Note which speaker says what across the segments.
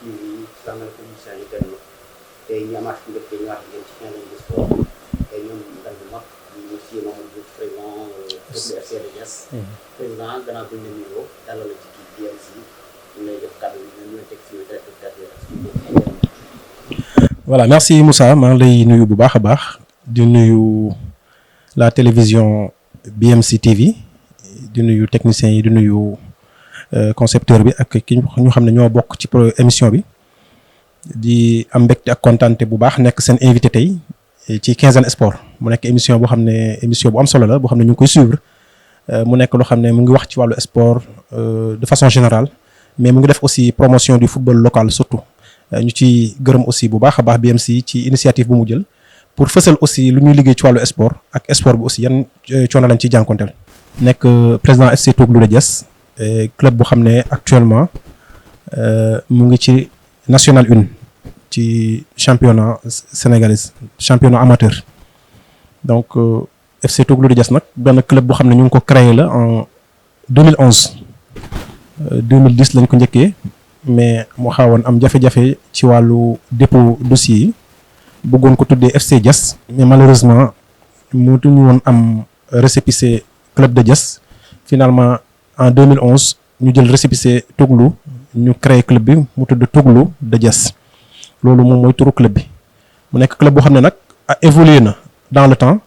Speaker 1: TV salaamaaleykum émission yi tey tey ñu amaat mbégte ñëwaat ngeen ci 15 de sport tey ñoom gan bu mag di monsieur Mamadou Diouf président FC de Diass. président gannaaw bu ñu la nuyoo dalal la ci kii BMC ñu lay def kàddu gi ñu teg si téléspectateur.
Speaker 2: voilà merci Moussa maa ngi lay nuyu bu baax a baax di nuyu la télévision BMC TV di nuyu techniciens yi di nuyu concepteur bi ak ki ñu xam ne ñoo bokk ci émission bi di am mbégte ak kontaante bu baax nekk seen invité tey ci Quinzaine Sport mu nekk émission boo xam ne émission bu am solo la boo xam ne ñu ngi koy suivre mu nekk loo xam ne mu ngi wax ci wàllu sport de façon générale mais mu ngi def aussi promotion du football local surtout ñu ci gërëm aussi bu baax a baax BMC ci initiative bu mu jël pour fësal aussi lu ñuy liggéey ci wàllu sport ak sport bi aussi yan coono lañ ciy jànkonteel. nekk président FC Toglou de Diass club bu xam ne actuellement mu ngi ci national 1 ci championnat sénégalais championnat amateur donc FC Toglou de Diass nag benn club boo xam ne ñu ngi ko créé la en 2011 2010 lañ ko njëkkee mais mu xawoon am jafe-jafe ci wàllu dépôt dossier yi bëggoon ko tuddee FC Diass mais malheureusement mënuñu woon am récépissé club de Diass finalement en 2011 ñu jël récépissé Toglou ñu créé club bi mu tudd Toglou de Diass loolu moom mooy turu club bi mu nekk club boo xam ne nag a évolué na dans le temps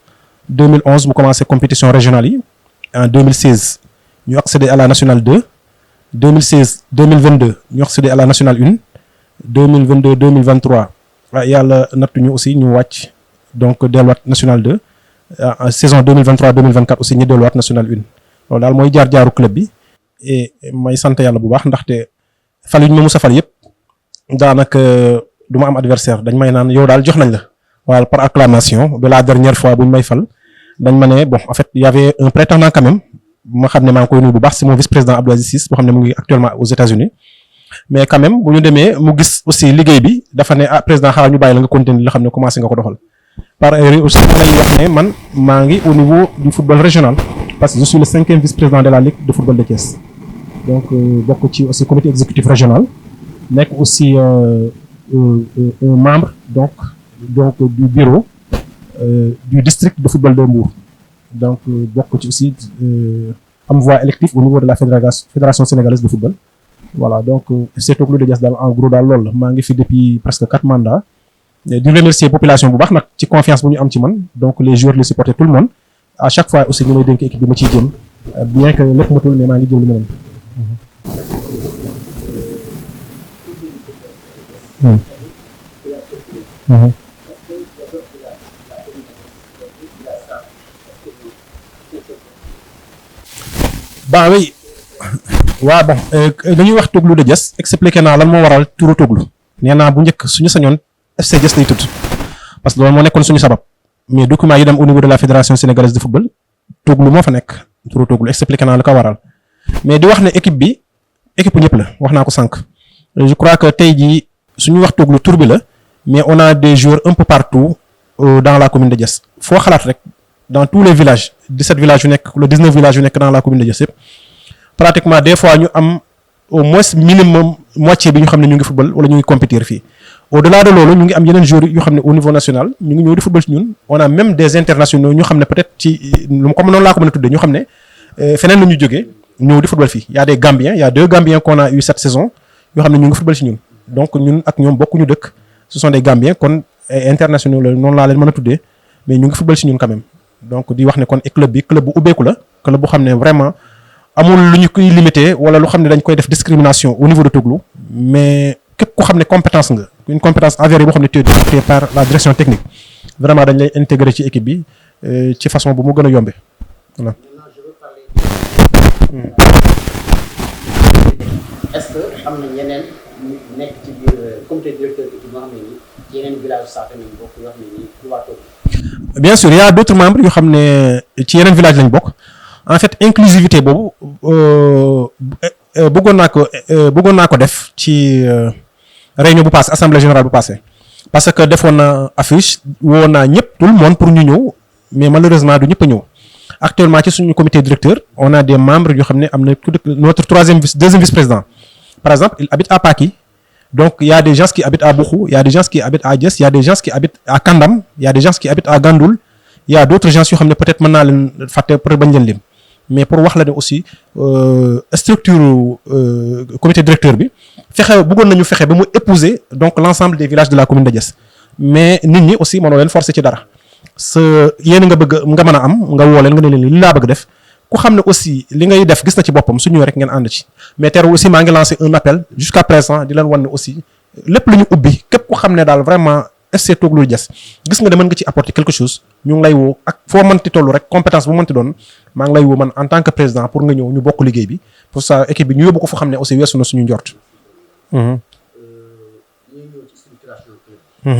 Speaker 2: 2011 mu commencé compétition régionale yi en 2016 ñu accédé à la nationale 2 2016 2022 ñu accédé à la nationale 1 2022 2023 yàlla nattuñu aussi ñu wàcc donc delluwaat nationale 2 saison 2023 2024 aussi ñu delluwaat nationale 1 loolu daal mooy jaar-jaaru club bi et may sant yàlla bu baax ndaxte fal yi ñu ma mus a fal yëpp daanaka du ma am adversaire dañ may naan yow daal jox nañ la waaye par acclamation de la dernière fois bu ñu may fal dañ ma ne bon en fait y avait un prétendant quand même ma xam ne maa ngi koy nuyu bu baax c'est mon vice-président Abdou Aziz Ciss boo xam ne mu ngi actuellement aux États-Unis mais quand même bu ñu demee mu gis aussi liggéey bi dafa ne président xaaral ñu bàyyi la nga continuer li nga xam ne commencé nga ko doxal par ailleurs aussi ma lay wax ne man maa ngi au niveau du football régional parce que je suis le 5e vice-président de la Ligue de football de Thiès donc bokk ci aussi comité exécutif régional nekk aussi un membre donc du bureau du district de football de Mbour donc bokk ci aussi am voix élective au niveau de la fédération sénégalaise de football voilà donc FC Toglou de Diass daal en gros daal loolu la maa ngi fi depuis presque 4 mandats di remercier population bu baax nag ci confiance bu ñu am ci man donc les joueurs les supporters tout le monde à chaque fois aussi ñu may dénk équipe bi ma ciy jëm bien que lépp matul mais maa ngi jëm li ma leen. Bah oui waaw bon dañuy wax Toglou de Diass expliqué naa lan moo waral turu Toglou nee naa bu njëkk suñu sañoon FC Diass lay tudd parce que loolu moo nekkoon suñu sabab mais document yi dem au niveau de la fédération sénégalaise de football Toglou moo fa nekk turu Toglou expliqué naa lu ko waral mais di wax ne équipe bi équipe ñëpp la wax naa ko sànq je crois que tey jii suñu wax Toglou tur bi la mais on a des joueurs un peu partout dans la commune de Diass foo xalaat rek dans tous les villages 17 villages yu nekk le 19 villages yu nekk dans la commune de Diass yëpp pratiquement des fois ñu am au moins minimum moitié bi ñu xam ne ñu ngi football wala ñu ngi compétir fii au-delà de loolu ñu ngi am yeneen joueurs yu xam ne au niveau national ñu ngi ñëw di football ci ñun on a même des internationaux ñu xam ne peut-être ci comme noonu laa ko mën a tuddee ñu xam ne feneen la ñu jógee ñëw di football fii y a des Gambiens y a 2 Gambiens qu'on a eu cette saison yoo xam ne ñu ngi football ci ñun donc ñun ak ñoom bokkuñu dëkk ce sont des Gambiens kon internationaux la noonu laa leen mën a tuddee mais ñu ngi football ci ñun quand même donc di wax ne kon club bi club bu ubbeeku la club bu xam ne vraiment amul lu ñu koy limité wala lu xam ne dañ koy def discrimination au niveau de Toglou mais képp ku xam ne compétence nga une compétence avérée boo xam ne tu es détecté par la direction technique vraiment dañ lay intégrer ci équipe bi ci façon bu mu gën a yombe voilà.
Speaker 1: Est-ce que am na ñeneen ñu nekk ci biir comité directeur équipe yoo xam ne nii ci yeneen village sax tamit bokk yoo xam ne nii ci waa Toglou.
Speaker 2: bien sûr il y a d'autres membres yoo xam ne ci yeneen village lañ bokk en fait inclusivité boobu bëggoon naa ko def ci réunion bu passé assemblée générale bu passé parce que defoon na affiche woo naa ñëpp tout le monde pour ñu ñëw mais malheureusement du ñëpp a ñëw actuellement ci suñu comité directeur on a des membres yoo xam ne am na notre deuxième vice-président par exemple il habite à Paki Donc il y a des gens qui habitent à Bokhou, il y a des gens qui habitent à Diès, il y a des gens qui habitent à Kandam, il y a des gens qui habitent à Gandoul, il y a d'autres gens qui xam ne peut-être mën naa leen fàtte pour bañ leen lim mais pour wax la ne aussi structure comité directeur bi bëggoon nañu fexe ba mu épouser donc l'ensemble des villages de la commune de Diès mais nit ñi aussi mënoo leen forcer ci dara sa yéen nga bëgg nga mën a am nga woo leen nga ne leen li laa bëgg def ku xam ne aussi li ngay def gis na ci boppam su ñëwee rek ngeen ànd ci mais terewul aussi maa ngi lancé un appel jusqu'à présent di leen wan ne aussi lépp lu ñu ubbi képp ku xam ne daal vraiment SC Toglu Diès gis nga ne mën nga ci apporter quelque chose ñu ngi lay woo ak foo mënti toll rek compétence bu mënti doon maa ngi lay woo man en tant que président pour nga ñëw ñu bokk liggéey bi pour ça équipe bi ñu yóbbu ko fu xam ne aussi weesu na suñu njort.
Speaker 1: ñu ñëw ci structuration club. wax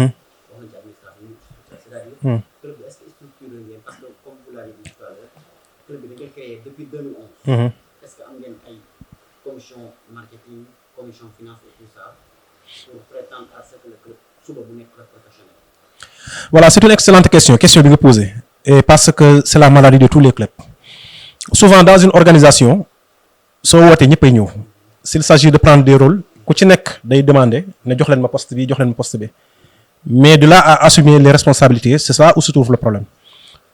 Speaker 1: nañ ci administration c'est-à-dire. club bi est-ce que structuré ngeen parce que comme vous l'avez dit tout à l'heure club bi dañ koy créé depuis 2011. est-ce que am ngeen ay commission marketing commission finance et tout ça pour prétendre à ce que le club suba bu nekk club professionnel.
Speaker 2: Voilà, c'est une excellente question bi nga posée et parce que c'est la maladie de tous les clubs souvent dans une organisation soo wootee ñëppay ñëw s'il s'agit de prendre des rôles ku ci nekk day demander ne jox leen ma poste bi jox leen ma poste bi mais de là à assumer les responsabilités c'est ça où se trouve le problème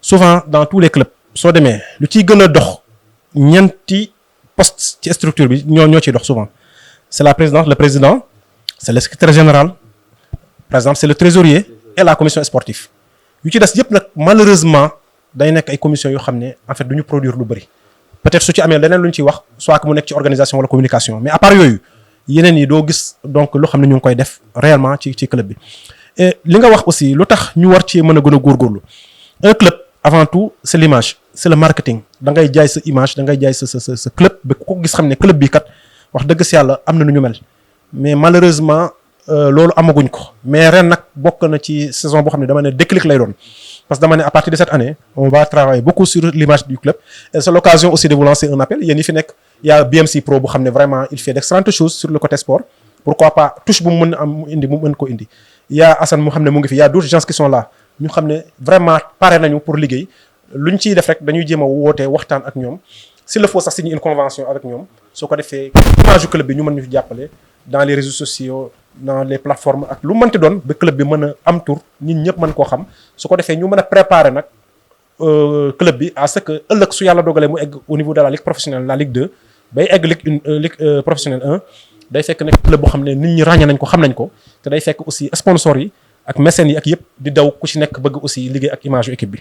Speaker 2: souvent dans tous les clubs soo demee lu ciy gën a dox ñeenti poste ci structure bi ñoo ciy dox souvent c'est la présidente le président c'est le secrétaire général par exemple c'est le trésorier et la commission sportive yu ci des yëpp nag malheureusement day nekk ay commissions yoo xam ne en fait du ñu produire lu bëri peut-être su ci amee leneen lu ñu ciy wax soit que mu nekk ci organisation wala communication mais à part yooyu yeneen yi doo gis donc loo xam ne ñu ngi koy def réellement ci club bi. et li nga wax aussi lu tax ñu war ci mën a gën a góorgóorlu un club avant tout c'est l'image c'est le marketing da ngay jaay sa image da ngay jaay sa club ba ku ko gis xam ne club bi kat wax dëgg si yàlla am na nu ñu mel mais malheureusement. Loolu amaguñ ko mais ren nag bokk na ci saison boo xam ne dama ne déclic lay doon parce que dama ne à partir de cette année on va travailler beaucoup sur l'image du club et c'est l'occasion aussi de vous lancer un appel yéen yi fi nekk y a BMC Pro bu xam ne vraiment il fait d'excellentes choses sur le côté sport pourquoi pas touche bu mu mën am indi mu mën ko indi y a Assane mu xam ne mu ngi fi y a d'autres gens qui sont là ñu xam ne vraiment pare nañu pour liggéey luñ ciy def rek dañuy jéem a woote waxtaan ak ñoom s'il le faut sax signer une convention avec ñoom soo ko defee image du club bi ñu mën ñu fi jàppale dans les réseaux sociaux dans les plateformes ak lu mënti doon ba club bi mën a am tour nit ñëpp mën koo xam su ko defee ñu mën a préparer nag club bi à ce que ëllëg su yàlla dogalee mu egg au niveau de la ligue professionnelle la ligue 2 bay egg ligue professionnelle 1 day fekk nekk club boo xam ne nit ñi ràññee nañ ko xam nañ ko te day fekk aussi sponsors yi ak mécènes yi ak yëpp di daw ku ci nekk bëgg aussi liggéey ak image yu équipe bi.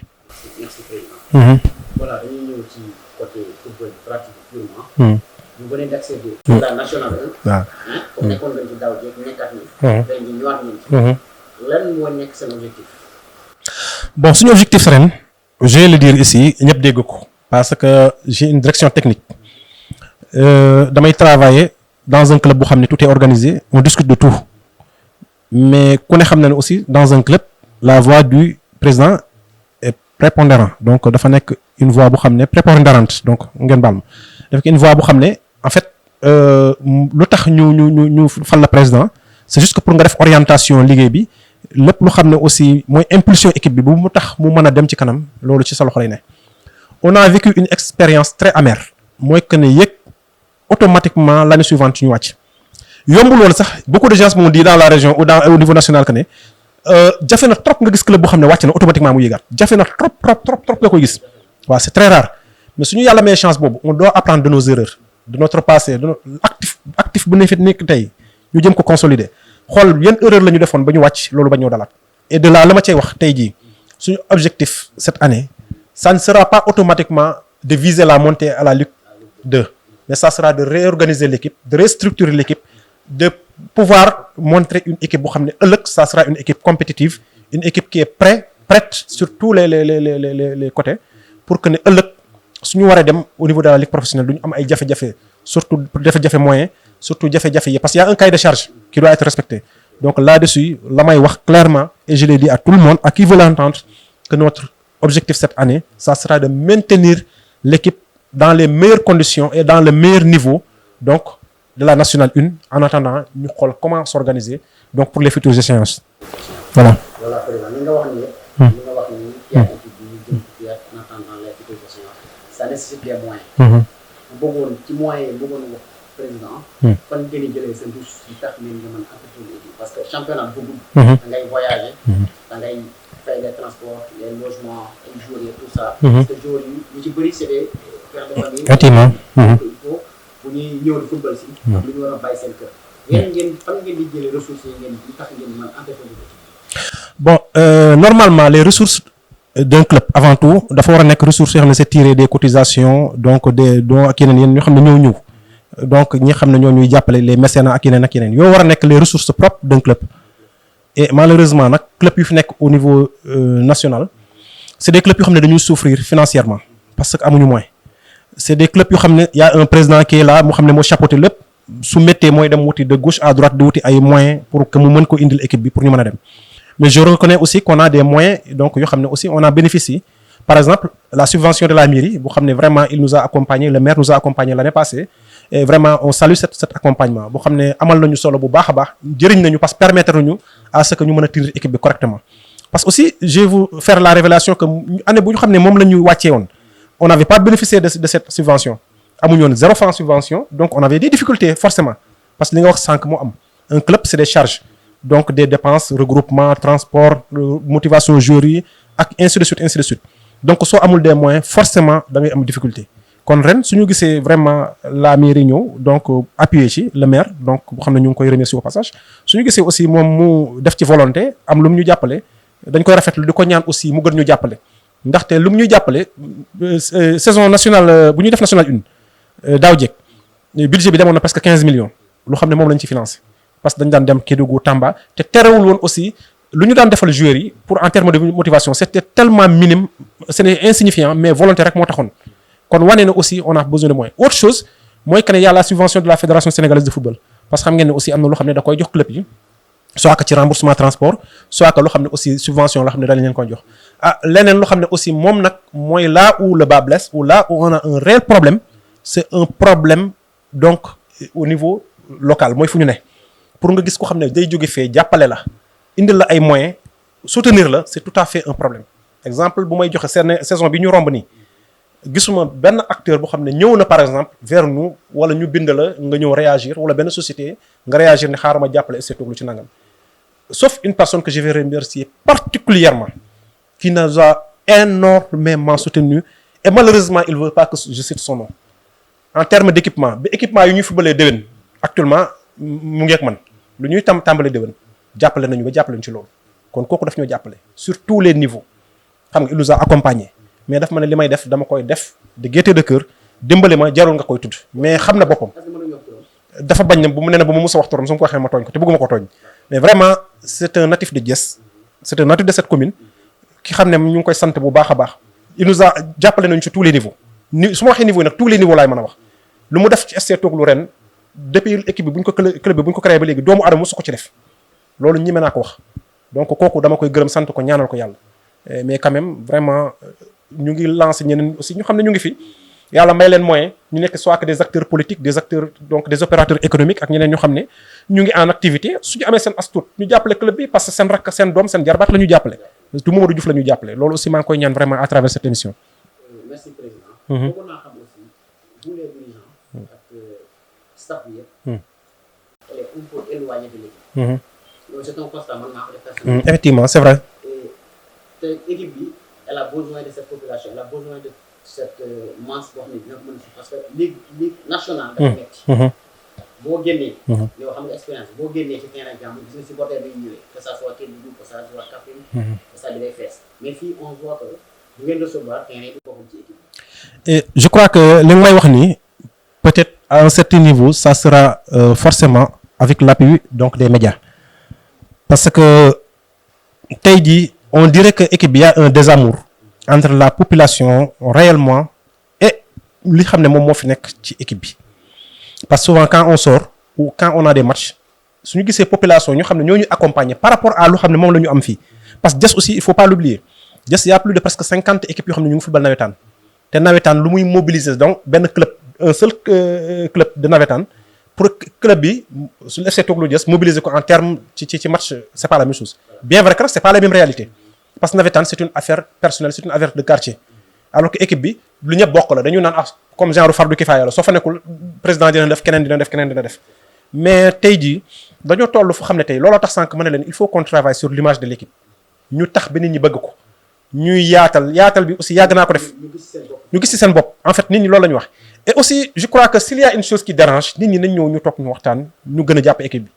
Speaker 1: Merci président. Voilà dañuy ñëw ci côté football pratique purement. ñu bëri d'accéder à la nationale 1. waaw comme nekkoon nga ci daaw jéeg nekkaat ni. ren jii ñëwaat nañ ci. lan moo nekk seen objectif.
Speaker 2: Bon suñu objectif ren je vais le dire ici ñëpp dégg ko parce que j'ai une direction technique damay travailler dans un club boo xam ne tout est organisé on discute de tout mais ku ne xam na ne aussi dans un club la voix du président est prépondérante donc dafa nekk une voix boo xam ne prépondérante donc ngeen baal ma dafa nekk une voix boo xam ne en fait lu tax ñu fal la président c'est juste que pour nga def orientation liggéey bi lépp lu xam ne aussi mooy impulsion équipe bi bu mu tax mu mën a dem ci kanam loolu ci sa loxo lay ne. On a vécu une expérience très amère mooy que ne yëg automatiquement l'année suivante ñu wàcc yombul woon sax beaucoup de gens m'ont dit dans la région ou au niveau national que ne jafe na trop nga gis club boo xam ne wàcc na automatiquement mu yéegaat jafe na trop nga koy gis waaw c'est très rare mais suñu yàlla may chance boobu on doit apprendre de nos erreurs de notre passé de notre actif bu nekk tey ñu jëm ko consolider xool yan erreur la ñu defoon ba ñu wàcc loolu ba ñëw dalaat et de là la ma cay wax tey jii suñu objectif cette année ça ne sera pas automatiquement de viser la montée à la Ligue 2 mais ça sera de réorganiser l'équipe de restructurer l'équipe de pouvoir montrer une équipe boo xam ne ëllëg ça sera une équipe compétitive une équipe qui est prête sur tous les côtés pour que ne ëllëg suñu waree dem au niveau de la ligue professionnelle du ñu am ay jafe-jafe surtout jafe-jafe moyen surtout jafe-jafe yi parce qu'il y a un cahier de charge qui doit être respecté donc là-dessus la may wax clairement et je l'ai dit à tout le monde à qui veut l'entendre que notre objectif cette année ça sera de maintenir l'équipe dans les meilleures conditions et dans le meilleur niveau donc de la nationale 1 en attendant ñu xool comment s'organiser donc pour les futures échéances voilà.
Speaker 1: Voilà président li nga wax ni li nga wax ni yaa équipe bi ñu jëm ci en attendant les futures échéances ça nécessite des moyens. bu bëggoon ci moyens yi bëggoon wax président. fan ngeen di jëlee seen douche yi tax ngeen nga mën a entretenir équipe parce que championnat bu gudd. da ngay voyager. da ngay fay les transports les logements ay joueurs et tout ça. parce que joueurs yi ñu ci bëri c'est des pères de famille.
Speaker 2: effectivement.
Speaker 1: il faut bu ñuy ñëw di football si. ak lu ñu war a bàyyi seen kër. yéen ngeen fan ngeen di jëlee ressources yi ngeen di tax ngeen mën a entretenir équipe.
Speaker 2: Bon, normalement les ressources d'un club avant tout dafa war a nekk ressources yoo xam ne c'est tiré des cotisations donc des dons ak yeneen ñoo xam ne ñoo ñëw donc ñi xam ne ñoo ñuy jàppale les mécénats ak yeneen yoo war a nekk les ressources propres d'un club et malheureusement nag club yu fi nekk au niveau national c'est des clubs yoo xam ne dañuy souffrir financièrement parce que amuñu moyen c'est des clubs yoo xam ne y a un président qui est là mu xam ne moo chapeauté lépp su méttee mooy dem wuti de gauche à droite di wuti ay moyens pour que mu mën ko indil équipe bi pour ñu mën a dem. Mais je reconnais aussi qu'on a des moyens, donc aussi on a bénéficié. Par exemple, la subvention de la mairie, vous savez vraiment, il nous a accompagnés, le maire nous a accompagnés l'année passée. Et vraiment, on salue cet accompagnement. Vous savez, amal nañu solo bu baax a baax, jëriñ nañu parce que permettre nañu à ce que ñu mën a tenir équipe bi correctement. Parce que aussi, je vais vous faire la révélation que année bu ñu xam ne moom la ñu wàccee woon, on n'avait pas bénéficié de cette subvention. Amuñu woon 0 franc subvention, donc on avait des difficultés forcément parce que li nga wax sànq moo am. Un club, c'est des charges. Donc des dépenses regroupement transport motivation joueurs yi ak ainsi de suite donc soo amul des moyens forcément da ngay am difficulté kon ren suñu gisee vraiment la mairie ñëw donc appuyer ci le maire donc boo xam ne ñu ngi koy remercier au passage suñu gisee aussi moom mu def ci volonté am lu mu ñu jàppale dañ koy rafetlu di ko ñaan aussi mu gën ñu jàppale ndaxte lu mu ñu jàppale saison nationale bu ñuy def nationale 1 daaw jéeg budget bi demoon na presque 15 millions loo xam ne moom lañ ci financé. Parce que dañ daan dem Kédougou Tamba te terewul woon aussi lu ñu daan defal joueurs yi pour en termes de motivation c'était tellement minime c'était insignifiant mais volonté rek moo taxoon kon wane na aussi on a besoin de moyens autre chose mooy que ne y a la subvention de la fédération sénégalaise de football parce que xam ngeen ne aussi am na loo xam ne da koy jox club yi soit que ci remboursement transport soit que loo xam ne aussi subvention loo xam ne dañ leen koy jox leneen loo xam ne aussi moom nag mooy là où le bas blesse ou là où on a un réel problème c'est un problème donc au niveau local mooy fu ñu ne pour nga gis ko xam ne day jóge fee jàppale la indil la ay moyens soutenir la c'est tout à fait un problème exemple bu may joxe saison bi ñu romb nii gisuma benn acteur boo xam ne ñëw na par exemple vers nous wala ñu bind la nga ñëw réagir wala benn société nga réagir ne xaaral ma jàppale SC Togo lu ci nangam sauf une personne que je vais remercier particulièrement qui nous a énormément soutenu et malheureusement il veut pas que je cite son nom en termes d'équipement ba équipement yi ñuy footballee déwén actuellement mu ngi ak man lu ñuy tàmbali déwén jàppale nañu ba jàppale ñu ci loolu kon kooku daf ñoo jàppale sur tous les niveaux xam nga il nous a accompagné mais daf ma ne li may def dama koy def de gaieté de cœur dimbali ma jarul nga koy tudd mais xam na boppam dafa bañ ne bu mu nee na bu ma mës a wax turam su ma ko waxee ma tooñ ko te bëgguma ko tooñ mais vraiment c'est un natif de Diès c'est un natif de cette commune ki xam ne ñu ngi koy sant bu baax a baax il nous a jàppale nañu ci tous les niveaux su ma waxee niveau yi nag tous les niveaux laay mën a wax lu mu def ci SC Togo ren depuis équipe bi bu ñu ko club bi bu ñu ko créé ba léegi doomu adama mosu ko ci def loolu ñi mën naa ko wax donc kooku dama koy gërëm sant ko ñaanal ko yàlla mais quand même vraiment ñu ngi lancer ñeneen aussi ñu xam ne ñu ngi fi yàlla may leen moyen ñu nekk soit que des acteurs politiques des acteurs donc des opérateurs économiques ak ñeneen ñoo xam ne ñu ngi en activité suñu amee seen as tuut ñu jàppale club bi parce que seen rakk seen doom seen jarbaat la ñu jàppale du Mamadou Diouf la ñu jàppale loolu aussi maa ngi koy ñaan vraiment à travers cette émission.
Speaker 1: Merci président. bëggoon naa xam aussi vous les dirigeants ak staff bi yëpp. elle est un peu éloignée de l'équipe. loolu c'est un constat man maa ko def personnellement.
Speaker 2: Effectivement c'est vrai.
Speaker 1: te équipe bi elle a besoin de cette population elle a besoin de cette masse boo xam ne dina ko mën a parce que ligue nationale dafa metti boo génnee yow xam nga expérience boo génnee ci terrain jàmm gis nga supporter bi ñëwee que ça soit Kédougou que ça soit Kaffrine que ça devait fees mais fii on voit que bu ngeen recevoir terrain bi bokkul ci équipe.
Speaker 2: Et je crois que li nga may wax nii peut-être à un certain niveau ça sera forcément avec l'appui donc des médias parce que tey jii on dirait que équipe bi y a un désamour entre la population réellement et li xam ne moom moo fi nekk ci équipe bi parce que souvent quand on sort ou quand on a des matchs suñu gisee population ñu xam ne ñoo ñu accompagner par rapport à lu xam ne moom la ñu am fii parce que Diès aussi il faut pas l'oublier Diès y a plus de presque 50 équipes yoo xam ne ñu ngi football nawetaan te nawetaan lu muy mobiliser donc benn club un seul club de nawetaan pour club bi su FC Togo Diès mobiliser ko en terme ci match c'est pas la même chose bien vrai que c'est pas la même réalité parce que nawetaan c'est une affaire personnelle c'est une affaire de quartier alors que équipe bi lu ñëpp bokk la dañu naan comme genre fardu kifaaya la soo fa nekkul président dina def keneen dina def mais tey jii dañoo toll fu xam ne tey looloo tax sànq ma ne leen il faut qu'on travaille sur l'image de l'équipe ñu tax ba nit ñi bëgg ko ñuy yaatal bi aussi yàgg naa ko def ñu gis ci seen bopp en fait nit ñi loolu la ñu wax. et aussi je crois que s'il y a une chose qui dérange nit ñi nañ ñëw ñu toog ñu waxtaan ñu gën a jàpp équipe bi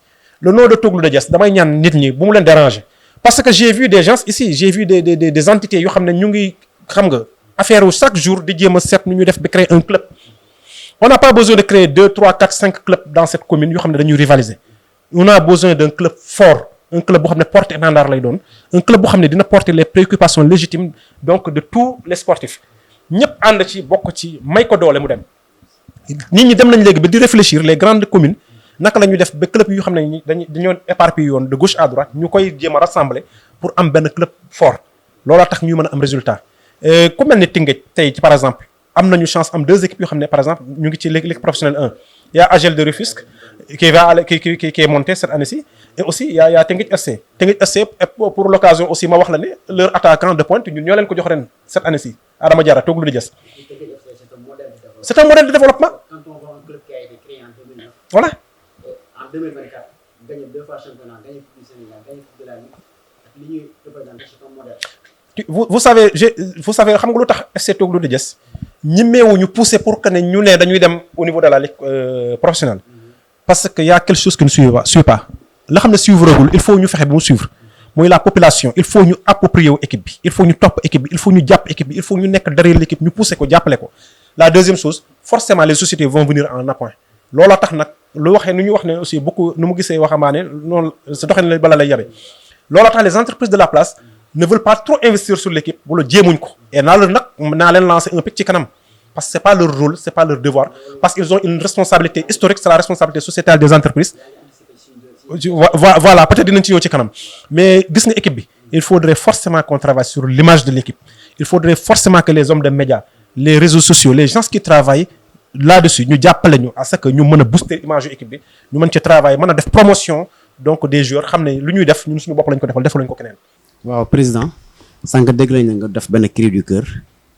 Speaker 2: le nom de Toglu de Diass damay ñaan nit ñi bu mu leen déranger parce que j'ai vu des gens ici j'ai vu des entités yoo xam ne ñu ngi xam nga affaire wu chaque jour di jéem a seet nu ñu def ba créer un club. On n'a pas besoin de créer 2, 3, 4, 5 clubs dans cette commune yoo xam ne dañuy rivaliser on a besoin d'un club fort un club boo xam ne porte étendard lay doon un club boo xam ne dina porter les préoccupations légitimes donc de tous les sportifs ñëpp ànd ci bokk ci may ko doole mu dem. nit ñi dem nañ léegi ba di réfléchir les grandes communes naka la ñuy def ba club yoo xam ne dañoo éparpillé yoon de gauche à droite ñu koy jéem a rassembler pour am benn club fort looloo tax ñu mën a am résultat ku mel ni Tëngéej tey ci par exemple. am nañu chance am 2 équipes yoo xam ne par exemple ñu ngi ci ligue professionnelle 1 il y a AGEL de Rufisque qui est monté cette année-ci et aussi il y a Teungueth FC Teungueth FC pour l'occasion aussi ma wax la ne leur attaquant de pointe ñun ñoo leen ko jox ren cette année-ci Adama Diarra Toglu de Diass c'est un modèle de développement.
Speaker 1: Quand on voit un club qui a été créé en 2009
Speaker 2: voilà
Speaker 1: en 2024 gagné 2 fois championnat gagné coupe du Sénégal gagné coupe de la Ligue ak li ñuy représenté c'est un modèle.
Speaker 2: vous savez xam nga lu tax FC Toglu de Diass ñimeewuñu pousser pour que ne ñu ne dañuy dem au niveau de la ligue professionnelle parce que y a quelque chose qui ne suit pas la xam ne suivreagul il faut ñu fexe bi mu suivre mooy la population il faut ñu approprier wu équipe bi il faut ñu topp équipe bi il faut ñu jàpp équipe bi il faut ñu nekk derrière l'équipe ñu pousser ko jàppale ko la deuxième chose forcément les sociétés vont venir en appoint looloo tax nag lu waxee nu ñu wax ne aussi beaucoup nu mu gisee waxamaane noonu sa doxee ne bala lay yabe looloo tax les entreprises de la place ne veulent pas trop investir sur l'équipe wala jéemuñ ko et naa leen lancer un pic ci kanam parce que c'est pas leur rôle c'est pas leur devoir parce qu'ils ont une responsabilité historique c'est la responsabilité sociétale des entreprises voilà peut-être dinañ ci ñëw ci kanam mais gis nga équipe bi il faudrait forcément qu'on travaille sur l'image de l'équipe il faudrait forcément que les hommes de médias les réseaux sociaux les gens qui travaillent là-dessus ñu jàppale ñu à ce que ñu mën a booster image yu équipe bi ñu mën ci travailler mën a def promotion donc des joueurs xam ne lu ñuy def ñun suñu bopp lañ ko defal defaluñ ko keneen.
Speaker 1: waaw président sànq dégg nañ nga def benn cri du cœur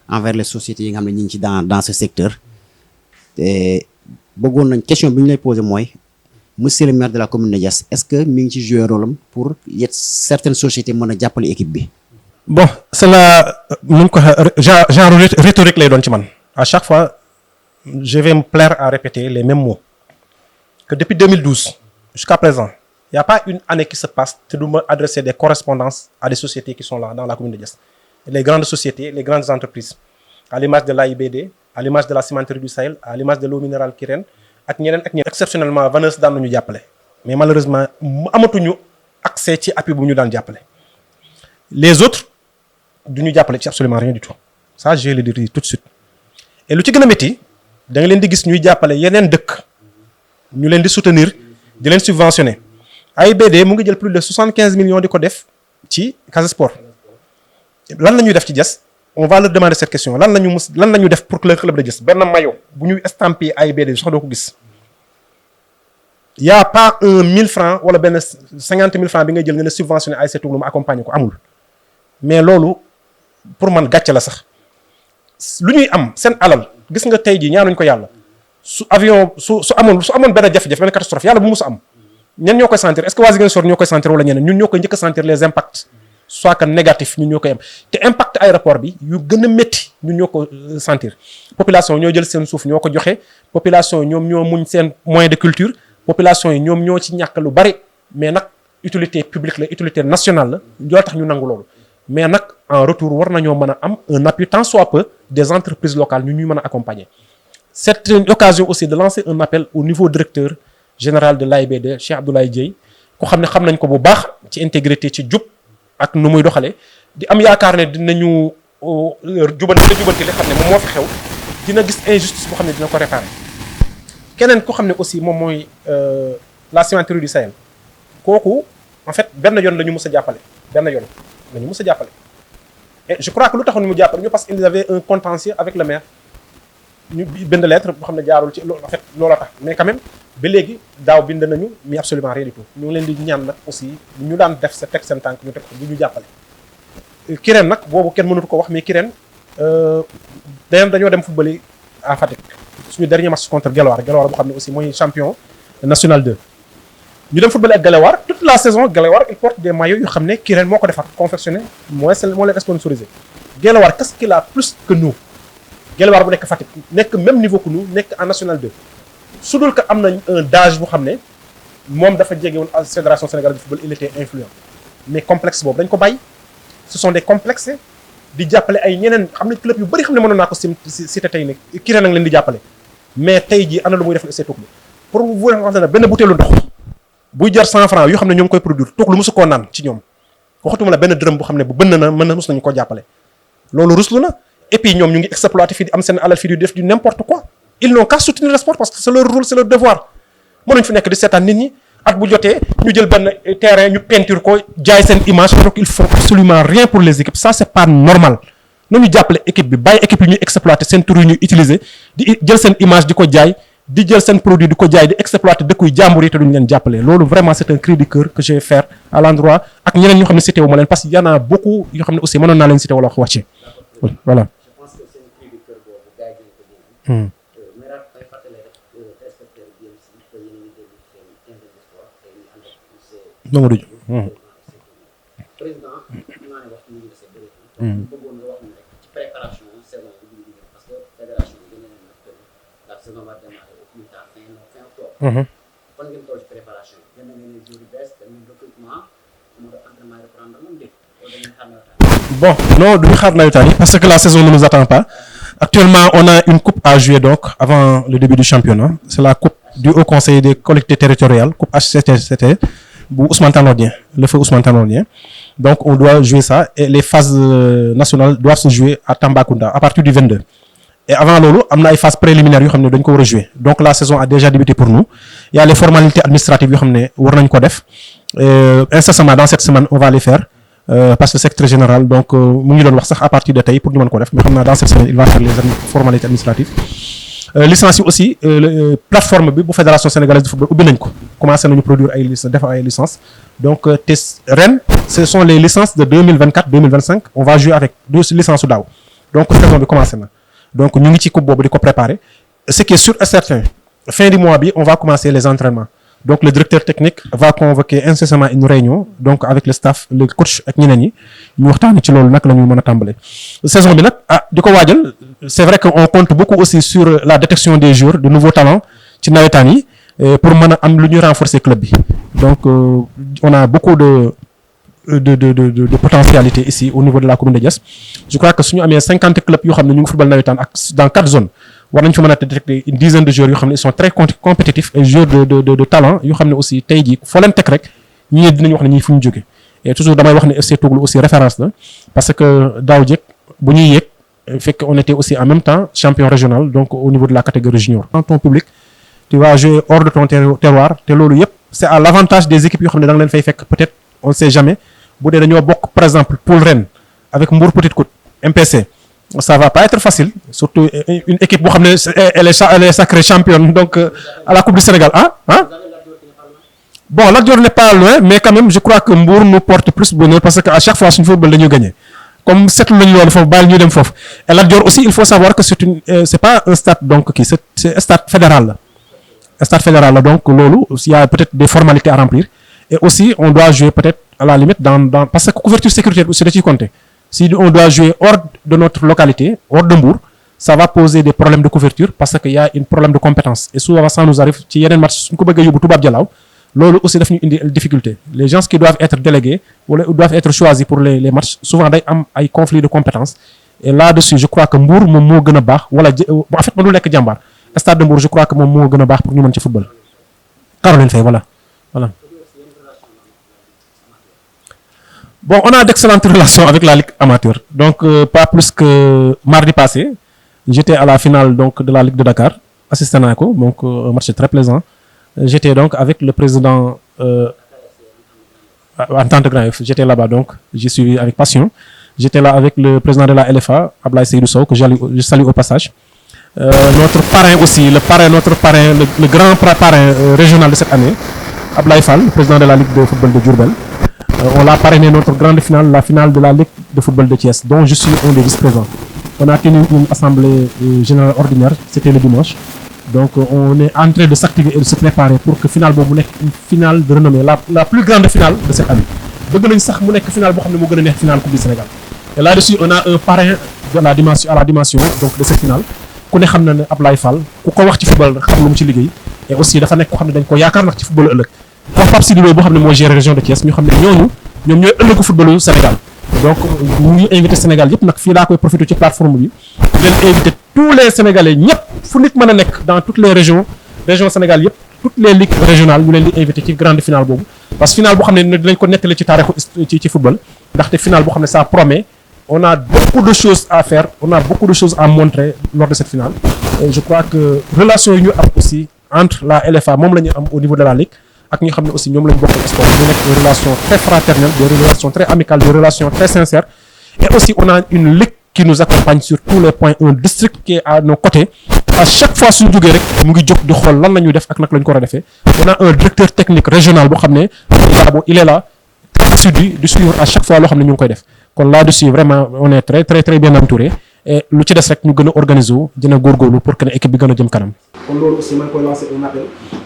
Speaker 1: envers les sociétés yi nga xam ne ñu ngi ci dans ce secteur te bëggoon nañ question bi ñu lay poser mooy monsieur le maire de la commune de Diass est-ce que mi ngi ci jouer rôle am pour yet certaines sociétés mën a jàppale équipe bi.
Speaker 2: bon c'est la nu ko genre rhétorique lay doon ci man à chaque fois je vais me plaire à répéter les mêmes mots que depuis 2012 jusqu'à présent il y a pas une année qui se passe te du ma adresser des correspondances à des sociétés qui sont là dans la commune de Diass les grandes sociétés les grandes entreprises à l'image de l'AIBD à l'image de la cimenterie du Sahel à l'image de l'eau minérale Kirène ak ñeneen exceptionnellement Vaneus daan nañu jàppale mais malheureusement amatuñu accès ci appui bu ñu daan jàppale les autres duñu jàppale ci absolument rien du tout ça je vais le dire tout de suite et lu ci gën a métti da nga leen di gis ñuy jàppale yeneen dëkk ñu leen di soutenir di leen subventionner AIBD mu ngi jël plus de 75 millions di ko def ci Casa Sport lan la ñuy def ci Diass on va leur demander cette question lan la ñu def pour que le club de Diass benn maillot bu ñuy estampé AIBD sax doo ko gis y a pas 1000 francs wala benn 50 000 francs bi ngay jël nga ne subventionné ASC Touloum mu accompagner ko amul mais loolu pour man gàcce la sax lu ñuy am seen alal gis nga tey jii ñaanuñ ko yàlla su avion su amoon benn jafe-jafe benn catastrophe yàlla bu mu am ñen ñoo koy sentir est-ce que waa Ziguinchor ñoo koy sentir wala ñeneen ñun ñoo koy njëkk a sentir les impacts soit que négatif ñun ñoo koy am te impact aéroport bi yu gën a métti ñun ñoo ko sentir population ñoo jël seen suuf ñoo ko joxe population yi ñoom ñoo muñ seen moyen de culture population yi ñoom ñoo ci ñàkk lu bari mais nag utilité publique la utilité nationale la yoo tax ñu nangu loolu mais nag en retour war nañoo mën a am un appui tant soit peu des entreprises locales ñu ñuy mën a accompagner c'est une occasion aussi de lancer un appel au niveau directeur général de l'AIBD Cheikh Abdoulaye Dieye ko xam ne xam nañ ko bu baax ci intégrité ci jub ak nu muy doxalee di am yaakaar ne dinañu jubanti li xam ne moom moo fi xew dina gis injustice boo xam ne dina ko réparer keneen ko xam ne aussi moom mooy la cimenterie du Sahel kooku en fait benn yoon la ñu mës a jàppale et je crois que lu taxoon mu jàppale ñu parce qu'ils avaient un contentieux avec le maire ñu bind lettre boo xam ne jaarul ci en fait loola tax mais quand même ba léegi daaw bind nañu mais absolument rien du tout ñu ngi leen di ñaan nag aussi ñu daan def sa teg seen tànk ñu teg ko bu ñu jàppale. Kirène nag boobu kenn mënatu ko wax mais Kirène dañoo dem football à Fatick suñu dernier match contre Guelwaar boo xam ne aussi mooy champion national 2 ñu dem football ak Guelwaar toute la saison Guelwaar il porte des maillots yu xam ne Kirène moo ko defar confectionné moo leen sponsorisé Guelwaar qu'est-ce qu'il a plus que nous Guelwaar bu nekk Fatick nekk même niveau que nous nekk en national 2 su dul que am nañ un d'âge bu xam ne moom dafa jege woon à fédération sénégalaise de football il était influent mais complexe boobu dañ ko bàyyi ce sont des complexes di jàppale ay ñeneen xam ne club yu bëri xam ne mënoon naa ko cité tey ne Kirène nag leen di jàppale mais tey jii ana lu muy def FC Tukulóor pour vous wax ne benn butéelu ndox buy jar 100 francs yoo xam ne ñoo ngi koy produire Tukulóor mosu koo naan ci ñoom waxatuma la benn dërëm bu xam ne bu bënn na mos nañu ko jàppale loolu ruslu na et puis ñoom ñu ngi exploité fii di am seen alal fii di def du n'importe quoi ils n'ont qu'à soutenir le sport parce que c'est leur rôle c'est leur devoir mënuñ fi nekk di seetaan nit ñi at bu jotee ñu jël benn terrain ñu peinture ko jaay seen image donc ils font absolument rien pour les équipes ça c'est pas normal nañu jàppale équipe bi bàyyi équipe yi ñuy exploiter seen tur yi ñuy utiliser di jël seen image di ko jaay di jël seen produit di ko jaay di exploiter dëkkuy jàmbur yi te duñu leen jàppale loolu vraiment c'est un cri du cœur que je vais faire à l'endroit ak ñeneen ñoo xam ne cité wu ma leen parce que y en a beaucoup yoo xam ne aussi mënoon naa leen cité wala wax ci voilà. Mamadou Dia.
Speaker 1: président naa ne waxtu bi ñu dese bëri. bëggoon nga wax ne rek ci préparation saison bi ñu liggéey parce que fédération bi gën a leen la saison va démarrer au plus tard fin octobre. fan ngeen toll ci préparation bi gën a ngeen jour yu bees dañuy recrutement mu def entraînement reprendre moom dégg loolu dañuy xaar nawetaan.
Speaker 2: Bon non duñu xaar nawetaan yi parce que la saison ne nous attend pas actuellement on a une coupe à jouer donc avant le début du championnat c'est la coupe du Haut Conseil des collectivités territoriales coupe HCCT. bu Ousmane Tanor Dieng le feu Ousmane Tanor Dieng donc on doit jouer ça et les phases nationales doivent se jouer à Tambacounda à partir du 22 et avant loolu am na ay phases préliminaires yoo xam ne dañ ko war a jouer donc la saison a déjà débuté pour nous il y a les formalités administratives yoo xam ne war nañ ko def incessamment dans cette semaine on va les faire parce que secrétaire général donc mu ngi doon wax sax à partir de tey pour ñu mën ko def mais xam naa dans cette semaine il va faire les formalités administratives licence yi aussi plateforme bi bu fédération sénégalaise de football ubbi nañ ko commencé nañu produire ay licence defar ay licences donc te ren ce sont les licences de 2024 2025 on va jouer avec 2 licences su daaw donc saison bi commencé na donc ñu ngi ci coupe boobu di ko préparer ce qui est sûr et certain fin du mois bi on va commencer les entraînements donc le directeur technique va convoquer incessamment une réunion donc avec le staff le coach ak ñeneen ñi ñu waxtaan ci loolu nag la ñu mën a tàmbale saison bi nag di ko waajal c'est vrai que on compte beaucoup aussi sur la détection des joueurs de nouveaux talents ci nawetaan yi pour mën a am lu ñuy renforcer club bi donc on a beaucoup de potentialité ici au niveau de la commune de Diass je crois que suñu amee 50 clubs yoo xam ne ñu ngi football nawetaan ak dans 4 zones war nañ fi mën a détecter une dizaine de joueurs yoo xam ne ils sont très compétitifs et joueurs de talent yoo xam ne aussi tey jii foo leen teg rek ñii dinañ wax ne ñii fu ñu jóge et toujours damay wax ne FC Tukulóor aussi référence la parce que daaw jëkk bu ñuy yéeg fekk on était aussi en même temps champion régional donc au niveau de la catégorie junior. Dans ton public tu vas jouer hors de ton terroir te loolu yëpp c'est à l'avantage des équipes yoo xam ne da nga leen fay fekk peut-être on sait jamais bu dee dañoo bokk par exemple poule ren avec Mbour Petite Côte MPC ça va pas être facile surtout une équipe boo xam ne elle est sacrée championne donc à la Coupe du Sénégal bon Lat Dior n'est pas loin mais quand même je crois que Mbour nous porte plus bonheur parce que à chaque fois suñu football dañuy gagner comme seetlu nañu loolu foofu bàyyi ñu dem foofu et Lat Dior aussi il faut savoir que c'est pas un stade donc kii c'est stade fédéral la donc loolu il y a peut-être des formalités à remplir et aussi on doit jouer peut-être à la limite dans parce que couverture sécuritaire aussi da ciy compter si on doit jouer hors de notre localité hors de Mbour ça va poser des problèmes de couverture parce que y a un problème de compétence et souvent ça nous arrive ci yeneen match suñ ko bëggee yóbbu Toubab Dialaw loolu aussi daf ñu indi difficulté les gens qui doivent être délégués wala doivent être choisis pour les matchs souvent day am ay conflits de compétence et là-dessus je crois que Mbour moom moo gën a baax wala en fait mënul nekk Jàmbaar stade de Mbour je crois que moom moo gën a baax pour ñu mën ci football Caroline Faye voilà. Bon, on a d'excellentes relations avec la Ligue amateur. Donc, pas plus que mardi passé, j'étais à la finale donc, de la Ligue de Dakar, assistant à Nako, donc un match très plaisant. J'étais donc avec le président Entente Grand F. J'étais là-bas, donc j'y suis avec passion. J'étais là avec le président de la LFA, Ablaye Seydou Sow, que je salue au passage. Notre parrain aussi, notre parrain, le grand parrain régional de cette année, Ablaye Fall, le président de la Ligue de football de Diourbel. On l'a parrainé notre grande finale, la finale de la Ligue de football de Thiès, dont je suis un des vice-présidents. On a tenu une assemblée générale ordinaire, c'était le dimanche. donc on est en train de s'activer et de se préparer pour que finale boobu nekk une finale de renommée la plus grande finale de cette année bëgg nañ sax mu nekk finale boo xam ne moo gën a neex finale Coupe du Sénégal et là-dessus on a un parrain de la dimension à la dimension donc de cette finale ku ne xam na ne Ablaye Fall ku ko wax ci football xam lu mu ci liggéey et aussi dafa nekk ko xam ne dañ ko yaakaar nag ci football ëllëg wax Pape Sidi Lo boo xam ne mooy gérer région de Thiès ñu xam ne ñoom ñooy ëllëgu footballu Sénégal donc ñu invité Sénégal yëpp nag fii laa koy profité ci plateforme bi leen invité tous les Sénégalais ñëpp fu nit mën a nekk dans toutes les régions Sénégal yëpp toutes les ligues régionales ñu leen di invité ci grande finale boobu parce que finale boo xam ne dinañ ko nettali ci taarixu ci football ndaxte finale boo xam ne ça promet on a beaucoup de choses à faire on a beaucoup de choses à montrer lors de cette finale et je crois que relation yi ñu am aussi entre la LFA moom la ñu am au niveau de la ligue ak ñi nga xam ne aussi ñoom la ñu bokk sport ñu nekk des relations très fraternelles des relations très amicales des relations très sincères et aussi on a une ligue qui nous accompagne sur tous les points un district qui est à nos côtés à chaque fois suñu jógee rek mu ngi jóg di xool lan la ñuy def ak nag la ñu ko war a defee on a un directeur technique régional boo xam ne il est là très assidu di suivre à chaque fois loo xam ne ñu ngi koy def kon là-dessus vraiment on est très très très bien entouré et lu ci des rek ñu gën a organiser wu dina góorgóorlu pour que ne équipe bi gën a jëm kanam. kon loolu aussi maa ngi koy lancer un appel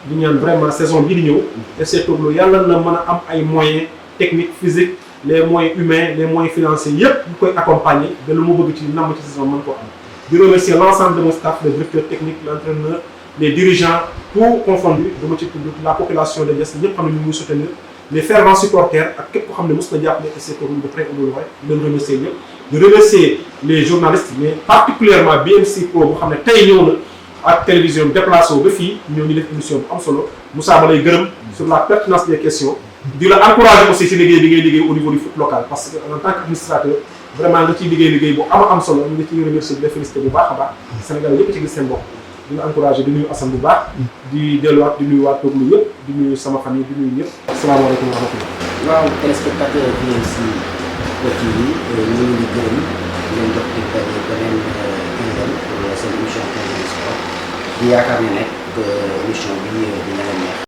Speaker 2: di ñaan vraiment saison bii di ñëw FC Toglo yàlla na mën a am ay moyens techniques physiques les moyens humains les moyens financiers yëpp ñu koy accompagner ba lu mu bëgg ci namm ci saison mën ko am. di remercier l'ensemble de mon staff le directeur technique l'entraîneur les dirigeants tout confondu dama ci tudd la population de Thiès ñëpp xam ne ñu ngi soutenir les fervents supporters ak képp ko xam ne mos na jàppale FC Toglo de près ou de loin di leen remercier ñëpp. di remercier les journalistes mais particulièrement BMC Pro boo xam ne tey ñëw na ak télévision déplacé wu ba fii ñoo ñu def émission bu am solo Moussa ma lay gërëm sur la pertinence des questions di la encourager aussi ci liggéey bi ngay liggéey au niveau du foot local parce que en tant qu'administrateur vraiment nga ciy liggéey bu am solo ñu ngi ciy remercier di la féliciter bu baax a baax Sénégal yëpp ci gis seen bopp di la encourager di nuyu Assane bu baax di delluwaat di nuyu waa Toglo yëpp di nuyu sama famille di nuyu ñëpp asalaamaaleykum wa rahmatulah.
Speaker 1: waaw téléspectateur BMC TV ñu ngi gërëm di leen jox di beneen quinzaine pour seen émission 15 sport di yaakaar ne nag émission bi dina leen neex.